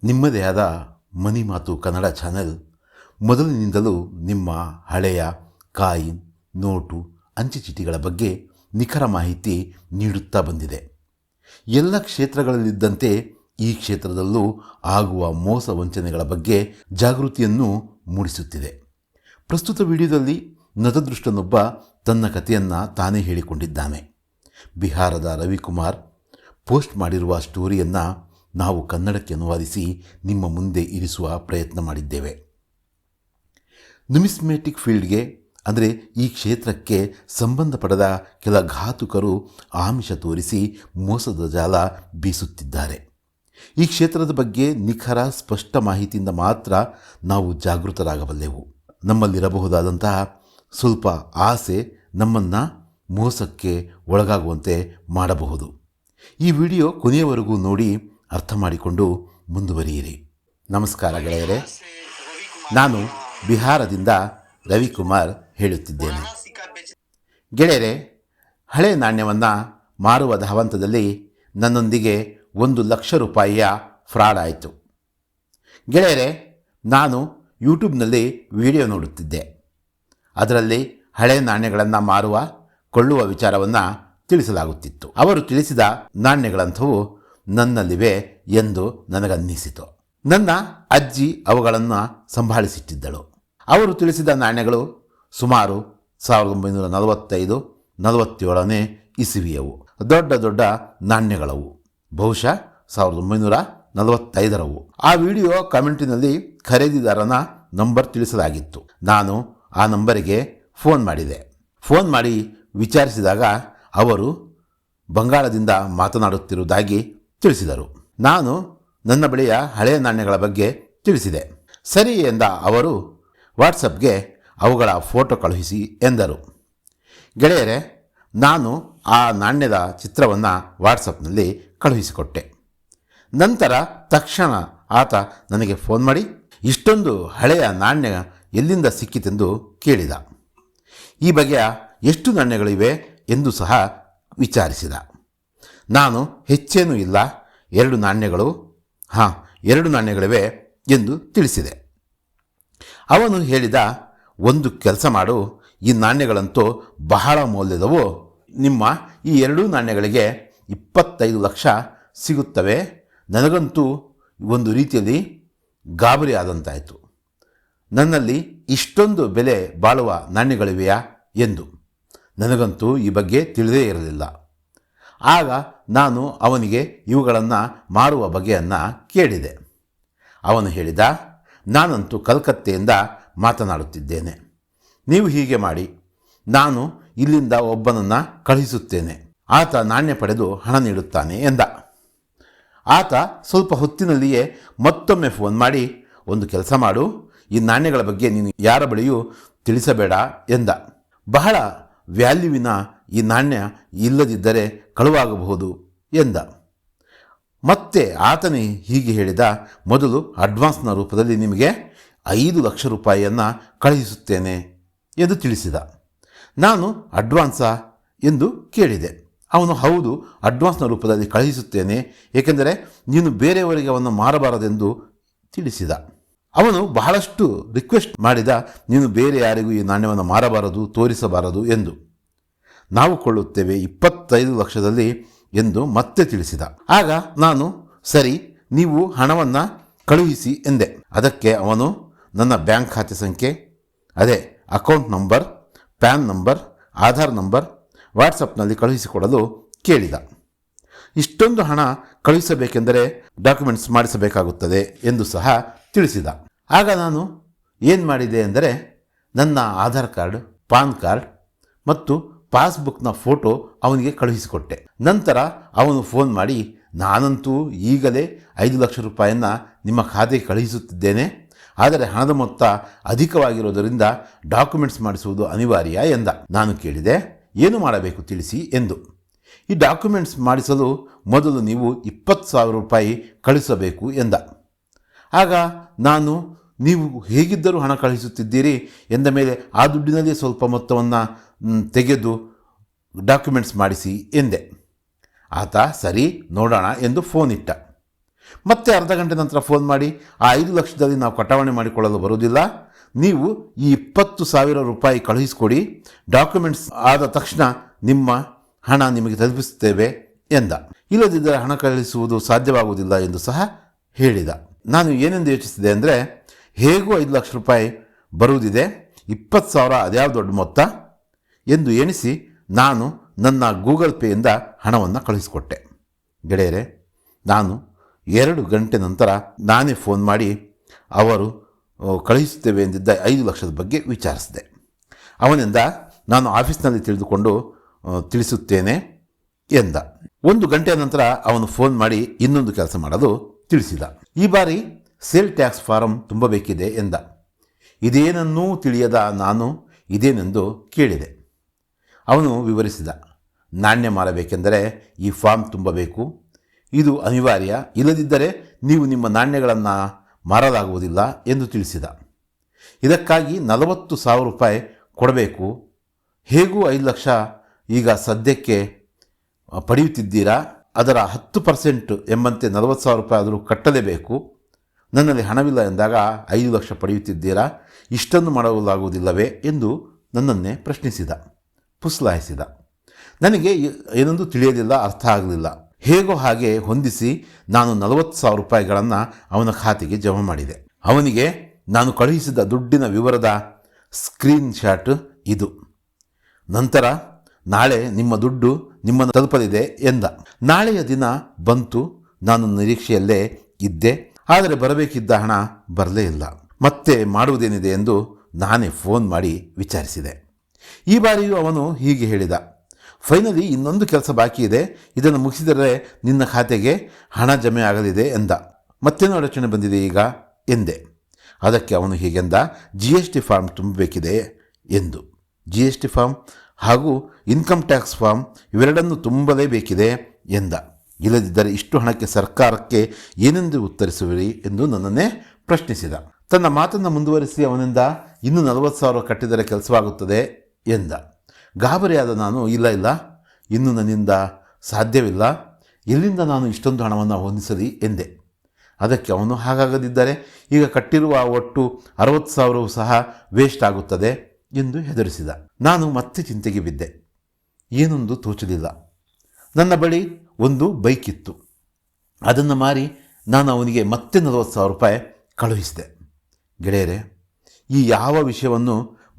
ನಿಮ್ಮದೇ ಆದ ಮನಿ ಮಾತು ಕನ್ನಡ ಚಾನೆಲ್ ಮೊದಲಿನಿಂದಲೂ ನಿಮ್ಮ ಹಳೆಯ ಕಾಯಿನ್, ನೋಟು, ಅಂಚೆಚೀಟಿಗಳ ಬಗ್ಗೆ ನಿಖರ ಮಾಹಿತಿ ನೀಡುತ್ತಾ ಬಂದಿದೆ. ಎಲ್ಲ ಕ್ಷೇತ್ರಗಳಲ್ಲಿದ್ದಂತೆ ಈ ಕ್ಷೇತ್ರದಲ್ಲೂ ಆಗುವ ಮೋಸ ವಂಚನೆಗಳ ಬಗ್ಗೆ ಜಾಗೃತಿಯನ್ನು ಮೂಡಿಸುತ್ತಿದೆ. ಪ್ರಸ್ತುತ ವಿಡಿಯೋದಲ್ಲಿ ನತದೃಷ್ಟನೊಬ್ಬ ತನ್ನ ಕಥೆಯನ್ನು ತಾನೇ ಹೇಳಿಕೊಂಡಿದ್ದಾನೆ. ಬಿಹಾರದ ರವಿಕುಮಾರ್ ಪೋಸ್ಟ್ ಮಾಡಿರುವ ಸ್ಟೋರಿಯನ್ನು ನಾವು ಕನ್ನಡಕ್ಕೆ ಅನುವಾದಿಸಿ ನಿಮ್ಮ ಮುಂದೆ ಇರಿಸುವ ಪ್ರಯತ್ನ ಮಾಡಿದ್ದೇವೆ. ನ್ಯೂಮಿಸ್ಮೆಟಿಕ್ ಫೀಲ್ಡ್ಗೆ ಅಂದರೆ ಈ ಕ್ಷೇತ್ರಕ್ಕೆ ಸಂಬಂಧಪಡದ ಕೆಲ ಘಾತುಕರು ಆಮಿಷ ತೋರಿಸಿ ಮೋಸದ ಜಾಲ ಬೀಸುತ್ತಿದ್ದಾರೆ. ಈ ಕ್ಷೇತ್ರದ ಬಗ್ಗೆ ನಿಖರ ಸ್ಪಷ್ಟ ಮಾಹಿತಿಯಿಂದ ಮಾತ್ರ ನಾವು ಜಾಗೃತರಾಗಬಲ್ಲೆವು. ನಮ್ಮಲ್ಲಿರಬಹುದಾದಂತಹ ಸ್ವಲ್ಪ ಆಸೆ ನಮ್ಮನ್ನು ಮೋಸಕ್ಕೆ ಒಳಗಾಗುವಂತೆ ಮಾಡಬಹುದು. ಈ ವಿಡಿಯೋ ಕೊನೆಯವರೆಗೂ ನೋಡಿ ಅರ್ಥ ಮಾಡಿಕೊಂಡು ಮುಂದುವರಿಯಿರಿ. ನಮಸ್ಕಾರ ಗೆಳೆಯರೇ, ನಾನು ಬಿಹಾರದಿಂದ ರವಿಕುಮಾರ್ ಹೇಳುತ್ತಿದ್ದೇನೆ. ಗೆಳೆಯರೇ, ಹಳೆ ನಾಣ್ಯವನ್ನು ಮಾರುವ ಧಾವಂತದಲ್ಲಿ ನನ್ನೊಂದಿಗೆ 1,00,000 ರೂಪಾಯಿಯ ಫ್ರಾಡ್ ಆಯಿತು. ಗೆಳೆಯರೇ, ನಾನು ಯೂಟ್ಯೂಬ್ನಲ್ಲಿ ವಿಡಿಯೋ ನೋಡುತ್ತಿದ್ದೆ. ಅದರಲ್ಲಿ ಹಳೆ ನಾಣ್ಯಗಳನ್ನು ಮಾರುವ ಕೊಳ್ಳುವ ವಿಚಾರವನ್ನು ತಿಳಿಸಲಾಗುತ್ತಿತ್ತು. ಅವರು ತಿಳಿಸಿದ ನಾಣ್ಯಗಳಂಥವು ನನ್ನಲ್ಲಿವೆ ಎಂದು ನನಗನ್ನಿಸಿತು. ನನ್ನ ಅಜ್ಜಿ ಅವುಗಳನ್ನು ಸಂಭಾಳಿಸಿಟ್ಟಿದ್ದಳು. ಅವರು ತಿಳಿಸಿದ ನಾಣ್ಯಗಳು ಸುಮಾರು 1945-47ನೇ ಇಸವಿಯವು. ದೊಡ್ಡ ದೊಡ್ಡ ನಾಣ್ಯಗಳವು, ಬಹುಶಃ 1945ರವು. ಆ ವಿಡಿಯೋ ಕಮೆಂಟಿನಲ್ಲಿ ಖರೀದಿದಾರನ ನಂಬರ್ ತಿಳಿಸಲಾಗಿತ್ತು. ನಾನು ಆ ನಂಬರಿಗೆ ಫೋನ್ ಮಾಡಿದೆ. ಫೋನ್ ಮಾಡಿ ವಿಚಾರಿಸಿದಾಗ ಅವರು ಬಂಗಾಳದಿಂದ ಮಾತನಾಡುತ್ತಿರುವುದಾಗಿ ತಿಳಿಸಿದರು. ನಾನು ನನ್ನ ಬಳಿಯ ಹಳೆಯ ನಾಣ್ಯಗಳ ಬಗ್ಗೆ ತಿಳಿಸಿದೆ. ಸರಿ ಎಂದ ಅವರು ವಾಟ್ಸಪ್ಗೆ ಅವುಗಳ ಫೋಟೋ ಕಳುಹಿಸಿ ಎಂದರು. ಗೆಳೆಯರೇ, ನಾನು ಆ ನಾಣ್ಯದ ಚಿತ್ರವನ್ನು ವಾಟ್ಸಪ್ನಲ್ಲಿ ಕಳುಹಿಸಿಕೊಟ್ಟೆ. ನಂತರ ತಕ್ಷಣ ಆತ ನನಗೆ ಫೋನ್ ಮಾಡಿ ಇಷ್ಟೊಂದು ಹಳೆಯ ನಾಣ್ಯ ಎಲ್ಲಿಂದ ಸಿಕ್ಕಿತೆಂದು ಕೇಳಿದ. ಈ ಬಗೆಯ ಎಷ್ಟು ನಾಣ್ಯಗಳಿವೆ ಎಂದು ಸಹ ವಿಚಾರಿಸಿದ. ನಾನು ಹೆಚ್ಚೇನೂ ಇಲ್ಲ, 2 ನಾಣ್ಯಗಳು, 2 ನಾಣ್ಯಗಳಿವೆ ಎಂದು ತಿಳಿಸಿದೆ. ಅವನು ಹೇಳಿದ, ಒಂದು ಕೆಲಸ ಮಾಡು, ಈ ನಾಣ್ಯಗಳಂತೂ ಬಹಳ ಮೌಲ್ಯದವು. ನಿಮ್ಮ ಈ 2 ನಾಣ್ಯಗಳಿಗೆ 25 ಲಕ್ಷ ಸಿಗುತ್ತವೆ. ನನಗಂತೂ ಒಂದು ರೀತಿಯಲ್ಲಿ ಗಾಬರಿ ಆದಂತಾಯಿತು. ನನ್ನಲ್ಲಿ ಇಷ್ಟೊಂದು ಬೆಲೆ ಬಾಳುವ ನಾಣ್ಯಗಳಿವೆಯಾ ಎಂದು. ನನಗಂತೂ ಈ ಬಗ್ಗೆ ತಿಳಿದೇ ಇರಲಿಲ್ಲ. ಆಗ ನಾನು ಅವನಿಗೆ ಇವುಗಳನ್ನು ಮಾರುವ ಬಗೆಯನ್ನು ಕೇಳಿದೆ. ಅವನು ಹೇಳಿದ, ನಾನಂತೂ ಕಲ್ಕತ್ತೆಯಿಂದ ಮಾತನಾಡುತ್ತಿದ್ದೇನೆ. ನೀವು ಹೀಗೆ ಮಾಡಿ, ನಾನು ಇಲ್ಲಿಂದ ಒಬ್ಬನನ್ನು ಕಳುಹಿಸುತ್ತೇನೆ. ಆತ ನಾಣ್ಯ ಪಡೆದು ಹಣ ನೀಡುತ್ತಾನೆ ಎಂದ. ಆತ ಸ್ವಲ್ಪ ಹೊತ್ತಿನಲ್ಲಿಯೇ ಮತ್ತೊಮ್ಮೆ ಫೋನ್ ಮಾಡಿ, ಒಂದು ಕೆಲಸ ಮಾಡು, ಈ ನಾಣ್ಯಗಳ ಬಗ್ಗೆ ನೀನು ಯಾರ ಬಳಿಯೂ ತಿಳಿಸಬೇಡ ಎಂದ. ಬಹಳ ವ್ಯಾಲ್ಯೂವಿನ ಈ ನಾಣ್ಯ ಇಲ್ಲದಿದ್ದರೆ ಕಳುವಾಗಬಹುದು ಎಂದ. ಮತ್ತೆ ಆತನೇ ಹೀಗೆ ಹೇಳಿದ, ಮೊದಲು ಅಡ್ವಾನ್ಸ್ನ ರೂಪದಲ್ಲಿ ನಿಮಗೆ 5 ಲಕ್ಷ ರೂಪಾಯಿಯನ್ನು ಕಳುಹಿಸುತ್ತೇನೆ ಎಂದು ತಿಳಿಸಿದ. ನಾನು ಅಡ್ವಾನ್ಸಾ ಎಂದು ಕೇಳಿದೆ. ಅವನು ಹೌದು, ಅಡ್ವಾನ್ಸ್ನ ರೂಪದಲ್ಲಿ ಕಳುಹಿಸುತ್ತೇನೆ, ಏಕೆಂದರೆ ನೀನು ಬೇರೆಯವರಿಗೆ ಅವನ್ನು ಮಾರಬಾರದೆಂದು ತಿಳಿಸಿದ. ಅವನು ಬಹಳಷ್ಟು ರಿಕ್ವೆಸ್ಟ್ ಮಾಡಿದ, ನೀನು ಬೇರೆ ಯಾರಿಗೂ ಈ ನಾಣ್ಯವನ್ನು ಮಾರಬಾರದು, ತೋರಿಸಬಾರದು ಎಂದು. ನಾವು ಕೊಳ್ಳುತ್ತೇವೆ 25 ಲಕ್ಷದಲ್ಲಿ ಎಂದು ಮತ್ತೆ ತಿಳಿಸಿದ. ಆಗ ನಾನು ಸರಿ, ನೀವು ಹಣವನ್ನು ಕಳುಹಿಸಿ ಎಂದೆ. ಅದಕ್ಕೆ ಅವನು ನನ್ನ ಬ್ಯಾಂಕ್ ಖಾತೆ ಸಂಖ್ಯೆ, ಅದೇ account number, PAN number, Aadhaar number ವಾಟ್ಸಪ್ನಲ್ಲಿ ಕಳುಹಿಸಿಕೊಡಲು ಕೇಳಿದ. ಇಷ್ಟೊಂದು ಹಣ ಕಳುಹಿಸಬೇಕೆಂದರೆ ಡಾಕ್ಯುಮೆಂಟ್ಸ್ ಮಾಡಿಸಬೇಕಾಗುತ್ತದೆ ಎಂದು ಸಹ ತಿಳಿಸಿದ. ಆಗ ನಾನು ಏನು ಮಾಡಿದೆ ಎಂದರೆ, ನನ್ನ ಆಧಾರ್ ಕಾರ್ಡ್, ಪಾನ್ ಕಾರ್ಡ್ ಮತ್ತು ಪಾಸ್ಬುಕ್ನ ಫೋಟೋ ಅವನಿಗೆ ಕಳುಹಿಸಿಕೊಟ್ಟೆ. ನಂತರ ಅವನು ಫೋನ್ ಮಾಡಿ, ನಾನಂತೂ ಈಗಲೇ 5 ಲಕ್ಷ ರೂಪಾಯಿಯನ್ನು ನಿಮ್ಮ ಖಾತೆಗೆ ಕಳುಹಿಸುತ್ತಿದ್ದೇನೆ, ಆದರೆ ಹಣದ ಮೊತ್ತ ಅಧಿಕವಾಗಿರೋದರಿಂದ ಡಾಕ್ಯುಮೆಂಟ್ಸ್ ಮಾಡಿಸುವುದು ಅನಿವಾರ್ಯ ಎಂದ. ನಾನು ಕೇಳಿದೆ, ಏನು ಮಾಡಬೇಕು ತಿಳಿಸಿ ಎಂದು. ಈ ಡಾಕ್ಯುಮೆಂಟ್ಸ್ ಮಾಡಿಸಲು ಮೊದಲು ನೀವು 20,000 ರೂಪಾಯಿ ಕಳಿಸಬೇಕು ಎಂದ. ಆಗ ನಾನು, ನೀವು ಹೇಗಿದ್ದರೂ ಹಣ ಕಳುಹಿಸುತ್ತಿದ್ದೀರಿ ಎಂದ ಮೇಲೆ ಆ ದುಡ್ಡಿನಲ್ಲಿ ಸ್ವಲ್ಪ ಮೊತ್ತವನ್ನು ತೆಗೆದು ಡಾಕ್ಯುಮೆಂಟ್ಸ್ ಮಾಡಿಸಿ ಎಂದೆ. ಆತ ಸರಿ ನೋಡೋಣ ಎಂದು ಫೋನ್ ಇಟ್ಟ. ಮತ್ತೆ ಅರ್ಧ ಗಂಟೆ ನಂತರ ಫೋನ್ ಮಾಡಿ, ಆ 5 ಲಕ್ಷದಲ್ಲಿ ನಾವು ಕಟಾವಣೆ ಮಾಡಿಕೊಳ್ಳಲು ಬರುವುದಿಲ್ಲ, ನೀವು ಈ 20,000 ರೂಪಾಯಿ ಕಳುಹಿಸಿಕೊಡಿ, ಡಾಕ್ಯುಮೆಂಟ್ಸ್ ಆದ ತಕ್ಷಣ ನಿಮ್ಮ ಹಣ ನಿಮಗೆ ತಲುಪಿಸುತ್ತೇವೆ ಎಂದ. ಇಲ್ಲದಿದ್ದರೆ ಹಣ ಕಳುಹಿಸುವುದು ಸಾಧ್ಯವಾಗುವುದಿಲ್ಲ ಎಂದು ಸಹ ಹೇಳಿದ. ನಾನು ಏನೆಂದು ಯೋಚಿಸಿದೆ ಅಂದರೆ, ಹೇಗೂ 5 ಲಕ್ಷ ರೂಪಾಯಿ ಬರುವುದಿದೆ, 20,000 ಅದ್ಯಾವ ದೊಡ್ಡ ಮೊತ್ತ ಎಂದು ಎಣಿಸಿ ನಾನು ನನ್ನ ಗೂಗಲ್ ಪೇಯಿಂದ ಹಣವನ್ನು ಕಳುಹಿಸಿಕೊಟ್ಟೆ. ಗೆಳೆಯರೆ, ನಾನು 2 ಗಂಟೆ ನಂತರ ನಾನೇ ಫೋನ್ ಮಾಡಿ ಅವರು ಕಳುಹಿಸುತ್ತೇವೆ ಎಂದಿದ್ದ 5 ಲಕ್ಷದ ಬಗ್ಗೆ ವಿಚಾರಿಸಿದೆ. ಅವನಿಂದ ನಾನು ಆಫೀಸ್ನಲ್ಲಿ ತಿಳಿಸುತ್ತೇನೆ ಎಂದ. 1 ಗಂಟೆಯ ನಂತರ ಅವನು ಫೋನ್ ಮಾಡಿ ಇನ್ನೊಂದು ಕೆಲಸ ಮಾಡಲು ತಿಳಿಸಿದ. ಈ ಬಾರಿ ಸೇಲ್ ಟ್ಯಾಕ್ಸ್ ಫಾರಂ ತುಂಬಬೇಕಿದೆ ಎಂದ. ಇದೇನನ್ನೂ ತಿಳಿಯದ ನಾನು ಇದೇನೆಂದು ಕೇಳಿದೆ. ಅವನು ವಿವರಿಸಿದ. ನಾಣ್ಯ ಮಾರಬೇಕೆಂದರೆ ಈ ಫಾರ್ಮ್ ತುಂಬಬೇಕು, ಇದು ಅನಿವಾರ್ಯ, ಇಲ್ಲದಿದ್ದರೆ ನೀವು ನಿಮ್ಮ ನಾಣ್ಯಗಳನ್ನು ಮಾರಲಾಗುವುದಿಲ್ಲ ಎಂದು ತಿಳಿಸಿದ. ಇದಕ್ಕಾಗಿ 40,000 ರೂಪಾಯಿ ಕೊಡಬೇಕು, ಹೇಗೂ 5 ಲಕ್ಷ ಈಗ ಸದ್ಯಕ್ಕೆ ಪಡೆಯುತ್ತಿದ್ದೀರಾ, ಅದರ 10% ಎಂಬಂತೆ 40,000 ರೂಪಾಯಿ ಆದರೂ ಕಟ್ಟಲೇಬೇಕು. ನನ್ನಲ್ಲಿ ಹಣವಿಲ್ಲ ಎಂದಾಗ 5 ಲಕ್ಷ ಪಡೆಯುತ್ತಿದ್ದೀರಾ, ಇಷ್ಟನ್ನು ಮಾಡಲಾಗುವುದಿಲ್ಲವೇ ಎಂದು ನನ್ನನ್ನೇ ಪ್ರಶ್ನಿಸಿದ, ಪುಸ್ಲಾಯಿಸಿದ. ನನಗೆ ಏನೊಂದು ತಿಳಿಯಲಿಲ್ಲ, ಅರ್ಥ ಆಗಲಿಲ್ಲ. ಹೇಗೋ ಹಾಗೆ ಹೊಂದಿಸಿ ನಾನು 40,000 ರೂಪಾಯಿಗಳನ್ನು ಅವನ ಖಾತೆಗೆ ಜಮಾ ಮಾಡಿದೆ. ಅವನಿಗೆ ನಾನು ಕಳುಹಿಸಿದ ದುಡ್ಡಿನ ವಿವರದ ಸ್ಕ್ರೀನ್ ಶಾಟ್ ಇದು. ನಂತರ ನಾಳೆ ನಿಮ್ಮ ದುಡ್ಡು ನಿಮ್ಮನ್ನು ತಲುಪಲಿದೆ ಎಂದ. ನಾಳೆಯ ದಿನ ಬಂತು. ನಾನು ನಿರೀಕ್ಷೆಯಲ್ಲೇ ಇದ್ದೆ, ಆದರೆ ಬರಬೇಕಿದ್ದ ಹಣ ಬರಲೇ ಇಲ್ಲ. ಮತ್ತೆ ಮಾಡುವುದೇನಿದೆ ಎಂದು ನಾನೇ ಫೋನ್ ಮಾಡಿ ವಿಚಾರಿಸಿದೆ. ಈ ಬಾರಿಯೂ ಅವನು ಹೀಗೆ ಹೇಳಿದ. ಫೈನಲಿ ಇನ್ನೊಂದು ಕೆಲಸ ಬಾಕಿ ಇದೆ, ಇದನ್ನು ಮುಗಿಸಿದರೆ ನಿನ್ನ ಖಾತೆಗೆ ಹಣ ಜಮೆ ಆಗಲಿದೆ ಎಂದ. ಮತ್ತೇನು ಅಡಚಣೆ ಬಂದಿದೆ ಈಗ ಎಂದೆ. ಅದಕ್ಕೆ ಅವನು ಹೀಗೆಂದ, GST ಫಾರ್ಮ್ ತುಂಬಬೇಕಿದೆ ಎಂದು. GST ಫಾರ್ಮ್ ಹಾಗೂ ಇನ್ಕಮ್ ಟ್ಯಾಕ್ಸ್ ಫಾರ್ಮ್ ಇವೆರಡನ್ನು ತುಂಬಲೇಬೇಕಿದೆ ಎಂದ. ಇಲ್ಲದಿದ್ದರೆ ಇಷ್ಟು ಹಣಕ್ಕೆ ಸರ್ಕಾರಕ್ಕೆ ಏನೆಂದು ಉತ್ತರಿಸುವಿರಿ ಎಂದು ನನ್ನನ್ನೇ ಪ್ರಶ್ನಿಸಿದ. ತನ್ನ ಮಾತನ್ನು ಮುಂದುವರಿಸಿ ಅವನಿಂದ ಇನ್ನೂ 40,000 ಕಟ್ಟಿದರೆ ಕೆಲಸವಾಗುತ್ತದೆ ಎಂದ. ಗಾಬರಿಯಾದ ನಾನು, ಇಲ್ಲ, ಇನ್ನು ನನ್ನಿಂದ ಸಾಧ್ಯವಿಲ್ಲ, ಎಲ್ಲಿಂದ ನಾನು ಇಷ್ಟೊಂದು ಹಣವನ್ನು ಹೊಂದಿಸಲಿ ಎಂದೆ. ಅದಕ್ಕೆ ಅವನು, ಹಾಗಾಗದಿದ್ದರೆ ಈಗ ಕಟ್ಟಿರುವ ಒಟ್ಟು 60,000 ಸಹ ವೇಸ್ಟ್ ಆಗುತ್ತದೆ ಎಂದು ಹೆದರಿಸಿದ. ನಾನು ಮತ್ತೆ ಚಿಂತೆಗೆ ಬಿದ್ದೆ. ಏನೊಂದು ತೋಚಲಿಲ್ಲ. ನನ್ನ ಬಳಿ ಒಂದು ಬೈಕ್ ಇತ್ತು. ಅದನ್ನು ಮಾರಿ ನಾನು ಅವನಿಗೆ ಮತ್ತೆ 40,000 ರೂಪಾಯಿ ಕಳುಹಿಸಿದೆ. ಗೆಳೆಯರೆ, ಈ ಯಾವ ವಿಷಯವನ್ನು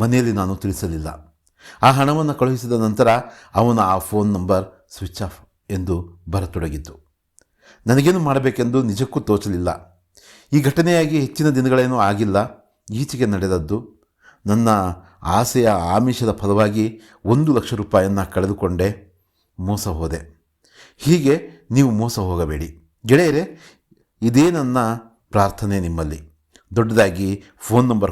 ಮನೆಯಲ್ಲಿ ನಾನು ತಿಳಿಸಲಿಲ್ಲ. ಆ ಹಣವನ್ನು ಕಳುಹಿಸಿದ ನಂತರ ಅವನ ಆ ಫೋನ್ ನಂಬರ್ ಸ್ವಿಚ್ ಆಫ್ ಎಂದು ಬರತೊಡಗಿತು. ನನಗೇನು ಮಾಡಬೇಕೆಂದು ನಿಜಕ್ಕೂ ತೋಚಲಿಲ್ಲ. ಈ ಘಟನೆಯಾಗಿ ಹೆಚ್ಚಿನ ದಿನಗಳೇನೂ ಆಗಿಲ್ಲ. ಈಚೆಗೆ ನಡೆದದ್ದು. ನನ್ನ ಆಸೆಯ ಆಮಿಷದ ಫಲವಾಗಿ 1 ಲಕ್ಷ ರೂಪಾಯಿಯನ್ನು ಕಳೆದುಕೊಂಡೆ. ಮೋಸ ಹೋದೆ. ಹೀಗೆ ನೀವು ಮೋಸ ಹೋಗಬೇಡಿ ಗೆಳೆಯರೆ. ಇದೇ ನನ್ನ ಪ್ರಾರ್ಥನೆ ನಿಮ್ಮಲ್ಲಿ. ದೊಡ್ಡದಾಗಿ ಫೋನ್ ನಂಬರ್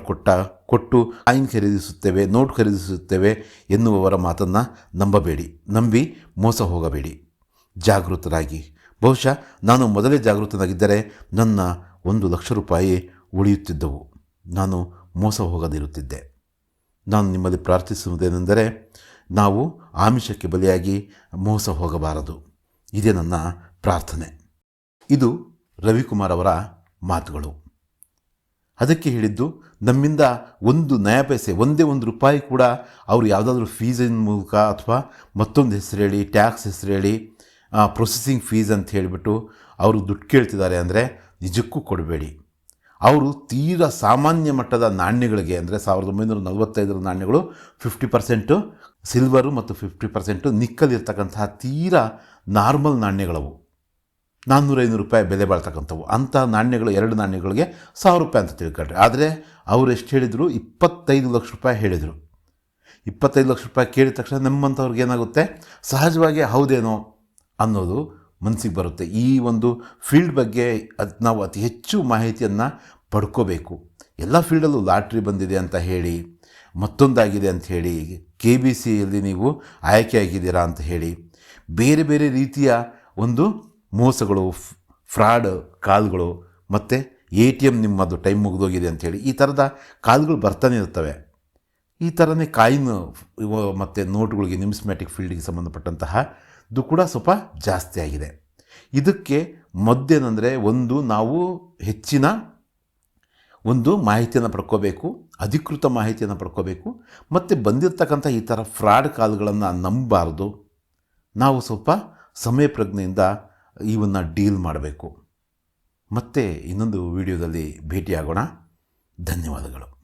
ಕೊಟ್ಟು ಕಾಯಿನ್ ಖರೀದಿಸುತ್ತೇವೆ, ನೋಟ್ ಖರೀದಿಸುತ್ತೇವೆ ಎನ್ನುವವರ ಮಾತನ್ನು ನಂಬಬೇಡಿ. ನಂಬಿ ಮೋಸ ಹೋಗಬೇಡಿ. ಜಾಗೃತರಾಗಿ. ಬಹುಶಃ ನಾನು ಮೊದಲೇ ಜಾಗೃತನಾಗಿದ್ದರೆ ನನ್ನ 1 ಲಕ್ಷ ರೂಪಾಯಿ ಉಳಿಯುತ್ತಿದ್ದವು. ನಾನು ಮೋಸ ಹೋಗದಿರುತ್ತಿದ್ದೆ. ನಾನು ನಿಮ್ಮಲ್ಲಿ ಪ್ರಾರ್ಥಿಸುವುದೇನೆಂದರೆ, ನಾವು ಆಮಿಷಕ್ಕೆ ಬಲಿಯಾಗಿ ಮೋಸ ಹೋಗಬಾರದು. ಇದೇ ನನ್ನ ಪ್ರಾರ್ಥನೆ. ಇದು ರವಿಕುಮಾರ್ ಅವರ ಮಾತುಗಳು. ಅದಕ್ಕೆ ಹೇಳಿದ್ದು, ನಮ್ಮಿಂದ 1 ನಯ ಪೈಸೆ, ಒಂದೇ 1 ರೂಪಾಯಿ ಕೂಡ ಅವರು ಯಾವುದಾದ್ರೂ ಫೀಸಿನ ಮೂಲಕ ಅಥವಾ ಮತ್ತೊಂದು ಹೆಸರು ಹೇಳಿ, ಟ್ಯಾಕ್ಸ್ ಹೆಸರು ಹೇಳಿ, ಪ್ರೊಸೆಸಿಂಗ್ ಫೀಸ್ ಅಂತ ಹೇಳಿಬಿಟ್ಟು ಅವರು ದುಡ್ಡು ಕೇಳ್ತಿದ್ದಾರೆ ಅಂದರೆ ನಿಜಕ್ಕೂ ಕೊಡಬೇಡಿ. ಅವರು ತೀರಾ ಸಾಮಾನ್ಯ ಮಟ್ಟದ ನಾಣ್ಯಗಳಿಗೆ, ಅಂದರೆ 1945 ನಾಣ್ಯಗಳು 50% ಸಿಲ್ವರು ಮತ್ತು 50% ನಿಕ್ಕಲ್ ಇರ್ತಕ್ಕಂತಹ ತೀರಾ ನಾರ್ಮಲ್ ನಾಣ್ಯಗಳವು, 400-500 ರೂಪಾಯಿ ಬೆಲೆ ಬಾಳ್ತಕ್ಕಂಥವು. ಅಂಥ ನಾಣ್ಯಗಳು, 2 ನಾಣ್ಯಗಳಿಗೆ 1,000 ರೂಪಾಯಿ ಅಂತ ತಿಳ್ಕೊಂಡ್ರೆ. ಆದರೆ ಅವರು ಎಷ್ಟು ಹೇಳಿದರು? 25 ಲಕ್ಷ ರೂಪಾಯಿ ಹೇಳಿದರು. 25 ಲಕ್ಷ ರೂಪಾಯಿ ಕೇಳಿದ ತಕ್ಷಣ ನಮ್ಮಂಥವ್ರಿಗೆ ಏನಾಗುತ್ತೆ, ಸಹಜವಾಗಿ ಹೌದೇನೋ ಅನ್ನೋದು ಮನಸ್ಸಿಗೆ ಬರುತ್ತೆ. ಈ ಒಂದು ಫೀಲ್ಡ್ ಬಗ್ಗೆ ನಾವು ಅತಿ ಹೆಚ್ಚು ಮಾಹಿತಿಯನ್ನು ಪಡ್ಕೋಬೇಕು. ಎಲ್ಲ ಫೀಲ್ಡಲ್ಲೂ ಲಾಟ್ರಿ ಬಂದಿದೆ ಅಂತ ಹೇಳಿ, ಮತ್ತೊಂದಾಗಿದೆ ಅಂತ ಹೇಳಿ, KBCಯಲ್ಲಿ ನೀವು ಆಯ್ಕೆಯಾಗಿದ್ದೀರಾ ಅಂತ ಹೇಳಿ, ಬೇರೆ ಬೇರೆ ರೀತಿಯ ಒಂದು ಮೋಸಗಳು, ಫ್ರಾಡ್ ಕಾಲ್ಗಳು, ಮತ್ತು ATM ನಿಮ್ಮದು ಟೈಮ್ ಮುಗಿದೋಗಿದೆ ಅಂಥೇಳಿ ಈ ಥರದ ಕಾಲ್ಗಳು ಬರ್ತಾನೆ ಇರ್ತವೆ. ಈ ಥರನೇ ಕಾಯಿನ್ ಮತ್ತು ನೋಟುಗಳಿಗೆ, ನಿಮ್ಸ್ಮ್ಯಾಟಿಕ್ ಫೀಲ್ಡಿಗೆ ಸಂಬಂಧಪಟ್ಟಂತಹ ಇದು ಕೂಡ ಸ್ವಲ್ಪ ಜಾಸ್ತಿ ಆಗಿದೆ. ಇದಕ್ಕೆ ಮದ್ದೇನೆಂದರೆ, ನಾವು ಹೆಚ್ಚಿನ ಮಾಹಿತಿಯನ್ನು ಪಡ್ಕೋಬೇಕು, ಅಧಿಕೃತ ಮಾಹಿತಿಯನ್ನು ಪಡ್ಕೋಬೇಕು, ಮತ್ತು ಬಂದಿರತಕ್ಕಂಥ ಈ ಥರ ಫ್ರಾಡ್ ಕಾಲ್ಗಳನ್ನು ನಂಬಬಾರ್ದು. ನಾವು ಸ್ವಲ್ಪ ಸಮಯ ಪ್ರಜ್ಞೆಯಿಂದ ಇವನ್ನು ಡೀಲ್ ಮಾಡಬೇಕು. ಮತ್ತೆ ಇನ್ನೊಂದು ವಿಡಿಯೋದಲ್ಲಿ ಭೇಟಿಯಾಗೋಣ. ಧನ್ಯವಾದಗಳು.